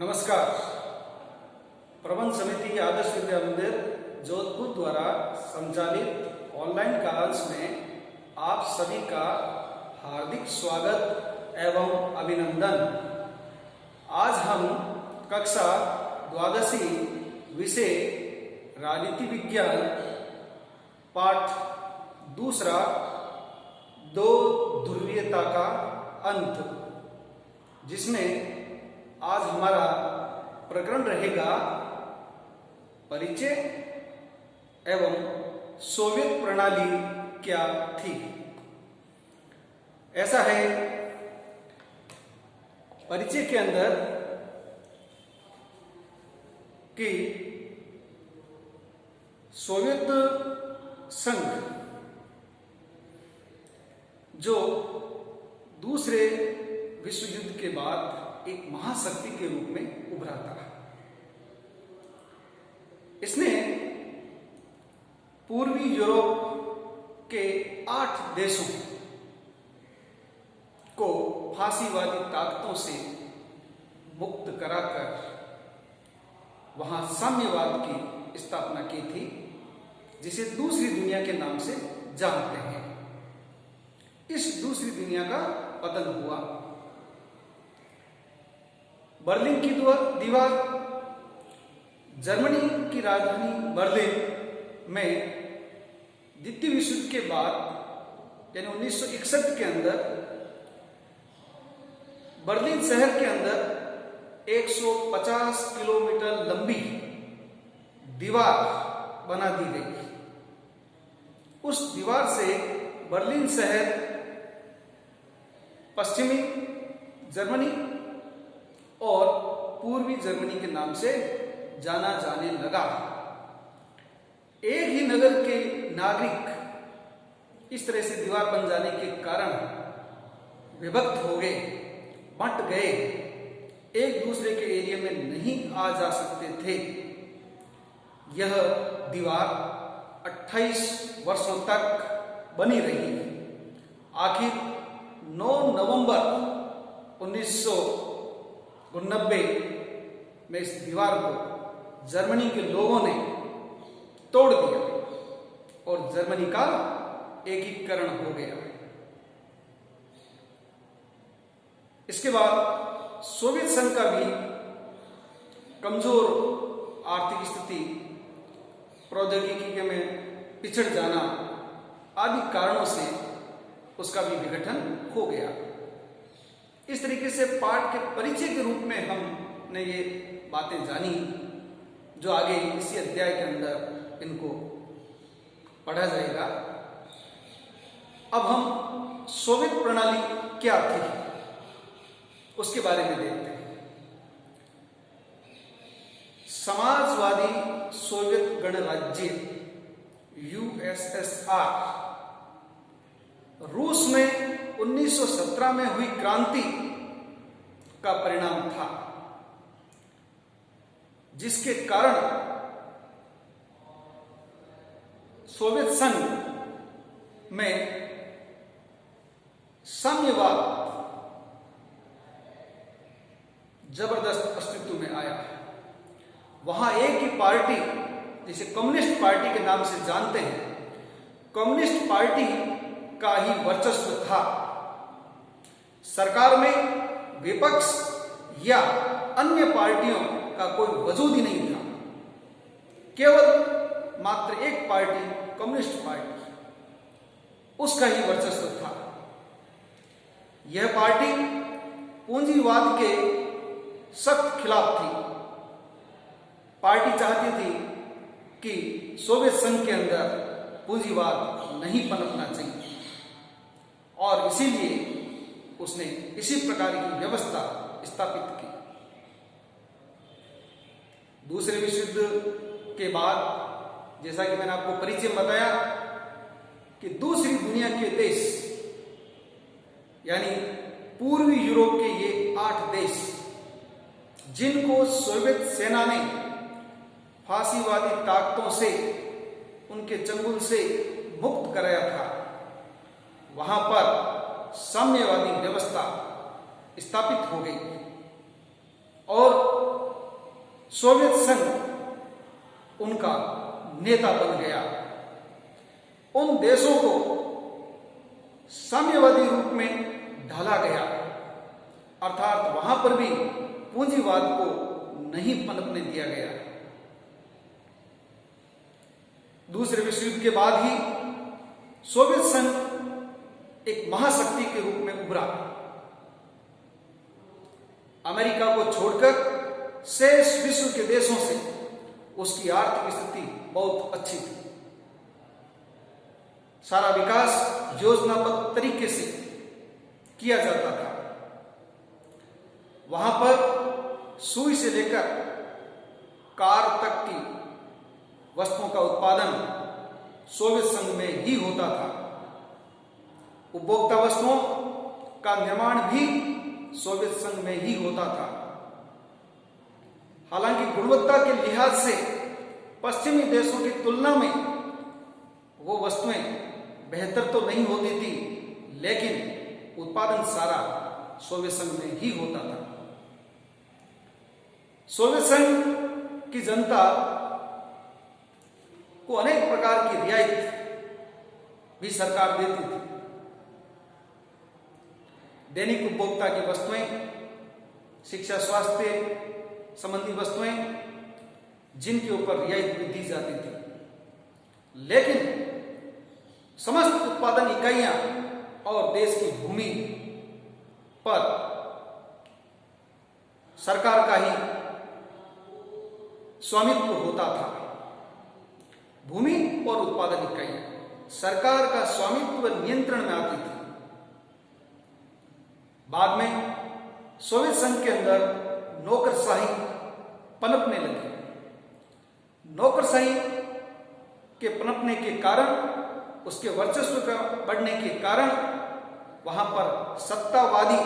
नमस्कार। प्रबंध समिति आदर्श विद्या मंदिर जोधपुर द्वारा संचालित ऑनलाइन क्लास में आप सभी का हार्दिक स्वागत एवं अभिनंदन। आज हम कक्षा द्वादशी विषय राजनीति विज्ञान पाठ दूसरा दो ध्रुवीयता का अंत, जिसमें आज हमारा प्रकरण रहेगा परिचय एवं सोवियत प्रणाली क्या थी। ऐसा है, परिचय के अंदर कि सोवियत संघ जो दूसरे विश्व युद्ध के बाद एक महाशक्ति के रूप में उभरा था, इसने पूर्वी यूरोप के 8 देशों को फांसीवादी ताकतों से मुक्त कराकर वहां साम्यवाद की स्थापना की थी, जिसे दूसरी दुनिया के नाम से जानते हैं। इस दूसरी दुनिया का पतन हुआ। बर्लिन की दीवार, जर्मनी की राजधानी बर्लिन में द्वितीय विश्व युद्ध के बाद यानी 1961 के अंदर बर्लिन शहर के अंदर 150 किलोमीटर लंबी दीवार बना दी गई। उस दीवार से बर्लिन शहर पश्चिमी जर्मनी और पूर्वी जर्मनी के नाम से जाना जाने लगा। एक ही नगर के नागरिक इस तरह से दीवार बन जाने के कारण विभक्त हो गए, बंट गए, एक दूसरे के एरिया में नहीं आ जा सकते थे। यह दीवार 28 वर्षों तक बनी रही। आखिर 9 नवंबर 1989 में इस दीवार को जर्मनी के लोगों ने तोड़ दिया और जर्मनी का एकीकरण हो गया। इसके बाद सोवियत संघ का भी कमजोर आर्थिक स्थिति, प्रौद्योगिकी में पिछड़ जाना आदि कारणों से उसका भी विघटन हो गया। इस तरीके से पाठ के परिचय के रूप में हमने ये बातें जानी, जो आगे इसी अध्याय के अंदर इनको पढ़ा जाएगा। अब हम सोवियत प्रणाली क्या थी उसके बारे में देखते हैं। समाजवादी सोवियत गणराज्य यूएसएसआर रूस में 1917 में हुई क्रांति का परिणाम था, जिसके कारण सोवियत संघ में साम्यवाद जबरदस्त अस्तित्व में आया। वहां एक ही पार्टी, जिसे कम्युनिस्ट पार्टी के नाम से जानते हैं, कम्युनिस्ट पार्टी का ही वर्चस्व था। सरकार में विपक्ष या अन्य पार्टियों का कोई वजूद ही नहीं था। केवल मात्र एक पार्टी, कम्युनिस्ट पार्टी, उसका ही वर्चस्व था। यह पार्टी पूंजीवाद के सख्त खिलाफ थी। पार्टी चाहती थी कि सोवियत संघ के अंदर पूंजीवाद नहीं पनपना चाहिए और इसीलिए उसने इसी प्रकार की व्यवस्था स्थापित की। दूसरे विश्व युद्ध के बाद, जैसा कि मैंने आपको परिचय बताया, कि दूसरी दुनिया के देश यानी पूर्वी यूरोप के ये 8 देश, जिनको सोवियत सेना ने फांसीवादी ताकतों से, उनके चंगुल से मुक्त कराया था, वहां पर साम्यवादी व्यवस्था स्थापित हो गई और सोवियत संघ उनका नेता बन गया। उन देशों को साम्यवादी रूप में ढाला गया, अर्थात वहां पर भी पूंजीवाद को नहीं पनपने दिया गया। दूसरे विश्व युद्ध के बाद ही सोवियत संघ एक महाशक्ति के रूप में उभरा। अमेरिका को छोड़कर शेष विश्व के देशों से उसकी आर्थिक स्थिति बहुत अच्छी थी। सारा विकास योजनाबद्ध तरीके से किया जाता था। वहां पर सुई से लेकर कार तक की वस्तुओं का उत्पादन सोवियत संघ में ही होता था। उपभोक्ता वस्तुओं का निर्माण भी सोवियत संघ में ही होता था। हालांकि गुणवत्ता के लिहाज से पश्चिमी देशों की तुलना में वो वस्तुएं बेहतर तो नहीं होती थी, लेकिन उत्पादन सारा सोवियत संघ में ही होता था। सोवियत संघ की जनता को अनेक प्रकार की रियायत भी सरकार देती थी। दैनिक उपभोक्ता की वस्तुएं, शिक्षा स्वास्थ्य संबंधी वस्तुएं, जिनके ऊपर रियायत भी दी जाती थी। लेकिन समस्त उत्पादन इकाइयां और देश की भूमि पर सरकार का ही स्वामित्व होता था। भूमि और उत्पादन इकाइयां सरकार का स्वामित्व नियंत्रण में आती थी। बाद में सोवियत संघ के अंदर नौकरशाही पनपने लगी। नौकरशाही के पनपने के कारण, उसके वर्चस्व का बढ़ने के कारण वहां पर सत्तावादी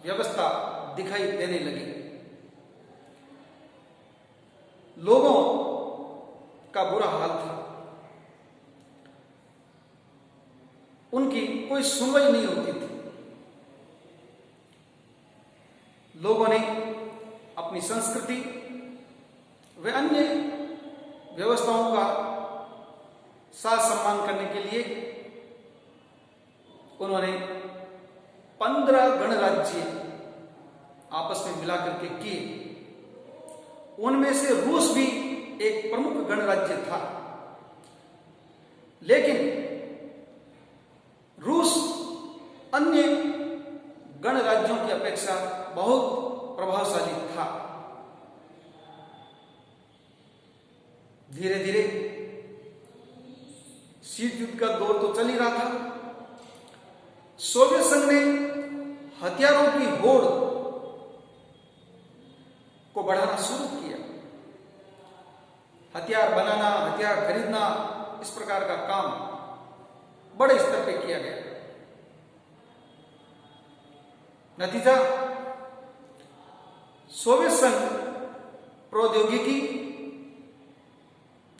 व्यवस्था दिखाई देने लगी। लोगों का बुरा हाल था। उनकी कोई सुनवाई नहीं होती थी। लोगों ने अपनी संस्कृति व अन्य व्यवस्थाओं का साथ सम्मान करने के लिए उन्होंने 15 गणराज्य आपस में मिलाकर के किए। उनमें से रूस भी एक प्रमुख गणराज्य था, लेकिन रूस अन्य गणराज्यों की अपेक्षा बहुत प्रभावशाली था। धीरे धीरे शीत युद्ध का दौर तो चल ही रहा था। सोवियत संघ ने हथियारों की होड़ को बढ़ाना शुरू किया। हथियार बनाना, हथियार खरीदना, इस प्रकार का काम बड़े स्तर पे किया गया। नतीजा, सोवियत संघ प्रौद्योगिकी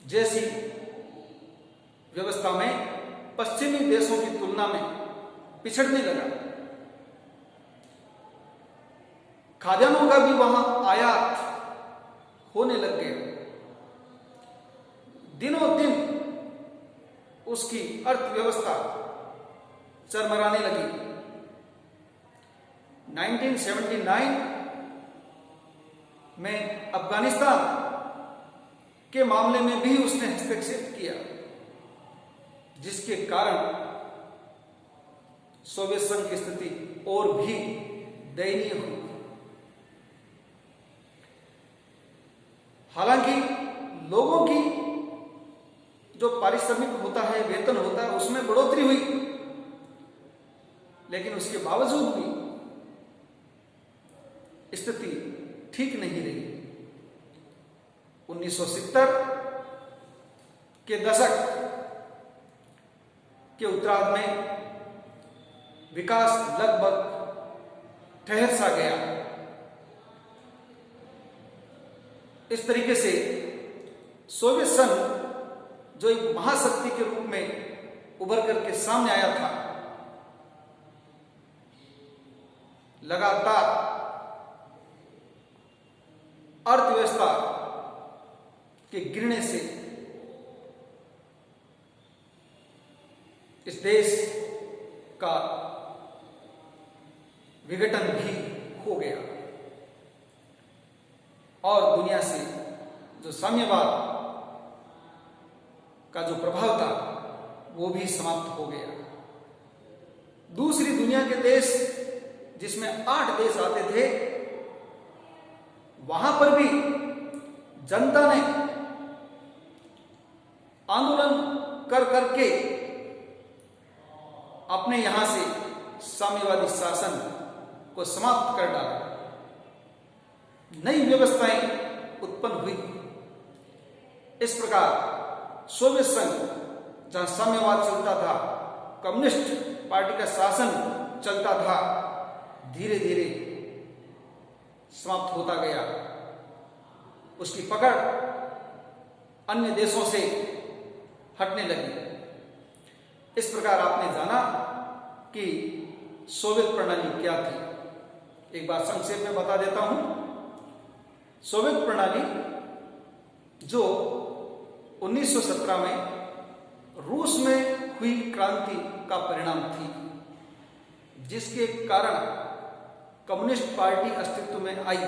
जैसी व्यवस्था में पश्चिमी देशों की तुलना में पिछड़ने लगा। खाद्यान्नों का भी वहां आयात होने लग गया। दिनों दिन उसकी अर्थव्यवस्था चरमराने लगी। 1979 में अफगानिस्तान के मामले में भी उसने हस्तक्षेप किया, जिसके कारण सोवियत संघ की स्थिति और भी दयनीय हुई। हालांकि लोगों की जो पारिश्रमिक होता है, वेतन होता है, उसमें बढ़ोतरी हुई, लेकिन उसके बावजूद भी स्थिति ठीक नहीं रही। 1970 के दशक के उत्तरार्ध में विकास लगभग ठहर सा गया। इस तरीके से सोवियत संघ, जो एक महाशक्ति के रूप में उभर करके सामने आया था, लगातार अर्थव्यवस्था के गिरने से इस देश का विघटन भी हो गया और दुनिया से जो साम्यवाद का जो प्रभाव था वो भी समाप्त हो गया। दूसरी दुनिया के देश जिसमें 8 देश आते थे, वहां पर भी जनता ने आंदोलन कर करके अपने यहां से साम्यवादी शासन को समाप्त कर डाला। नई व्यवस्थाएं उत्पन्न हुई। इस प्रकार सोवियत संघ, जहां साम्यवाद चलता था, कम्युनिस्ट पार्टी का शासन चलता था, धीरे धीरे समाप्त होता गया। उसकी पकड़ अन्य देशों से हटने लगी। इस प्रकार आपने जाना कि सोवियत प्रणाली क्या थी। एक बार संक्षेप में बता देता हूं। सोवियत प्रणाली जो 1917 में रूस में हुई क्रांति का परिणाम थी, जिसके कारण कम्युनिस्ट पार्टी अस्तित्व में आई।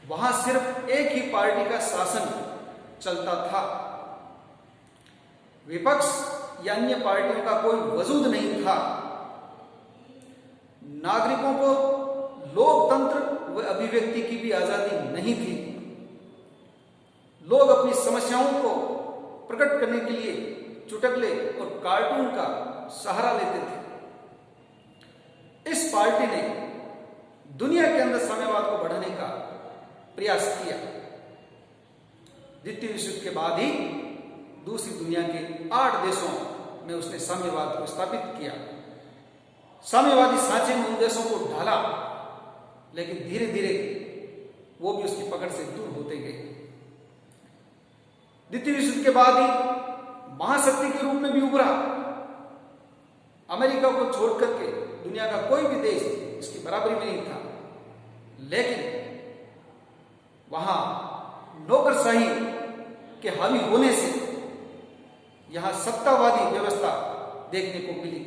वहां सिर्फ एक ही पार्टी का शासन चलता था। विपक्ष या अन्य पार्टियों का कोई वजूद नहीं था। नागरिकों को लोकतंत्र व अभिव्यक्ति की भी आजादी नहीं थी। लोग अपनी समस्याओं को प्रकट करने के लिए चुटकुले और कार्टून का सहारा लेते थे। इस पार्टी ने दुनिया के अंदर साम्यवाद को बढ़ाने का प्रयास किया। द्वितीय विश्व युद्ध के बाद ही दूसरी दुनिया के 8 देशों में उसने साम्यवाद को स्थापित किया। साम्यवादी सांचे में उन देशों को ढाला, लेकिन धीरे धीरे वो भी उसकी पकड़ से दूर होते गए। द्वितीय विश्व युद्ध के बाद ही महाशक्ति के रूप में भी उभरा। अमेरिका को छोड़ करके दुनिया का कोई भी देश इसकी बराबरी में नहीं था, लेकिन वहां नौकरशाही के हावी होने से यहां सत्तावादी व्यवस्था देखने को मिली।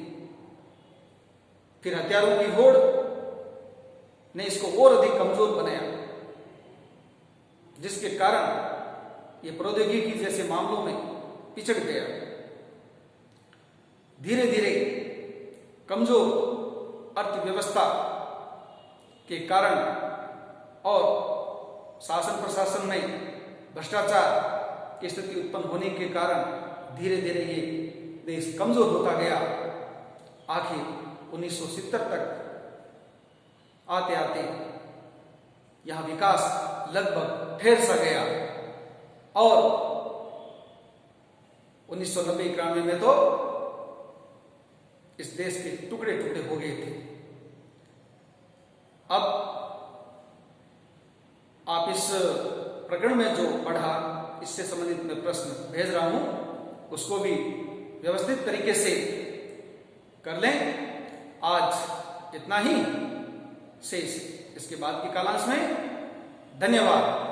फिर हथियारों की होड़ ने इसको और अधिक कमजोर बनाया, जिसके कारण ये प्रौद्योगिकी जैसे मामलों में पिछड़ गया। धीरे धीरे कमजोर अर्थव्यवस्था के कारण और शासन प्रशासन में भ्रष्टाचार की स्थिति उत्पन्न होने के कारण धीरे धीरे ये देश कमजोर होता गया। आखिर 1970 तक आते आते यहां विकास लगभग ठहर सा गया और 1990-91 में तो इस देश के टुकड़े टुकड़े हो गए थे। अब आप इस प्रकरण में जो पढ़ा, इससे संबंधित मैं प्रश्न भेज रहा हूं, उसको भी व्यवस्थित तरीके से कर लें। आज इतना ही, शेष इसके बाद की कालांश में। धन्यवाद।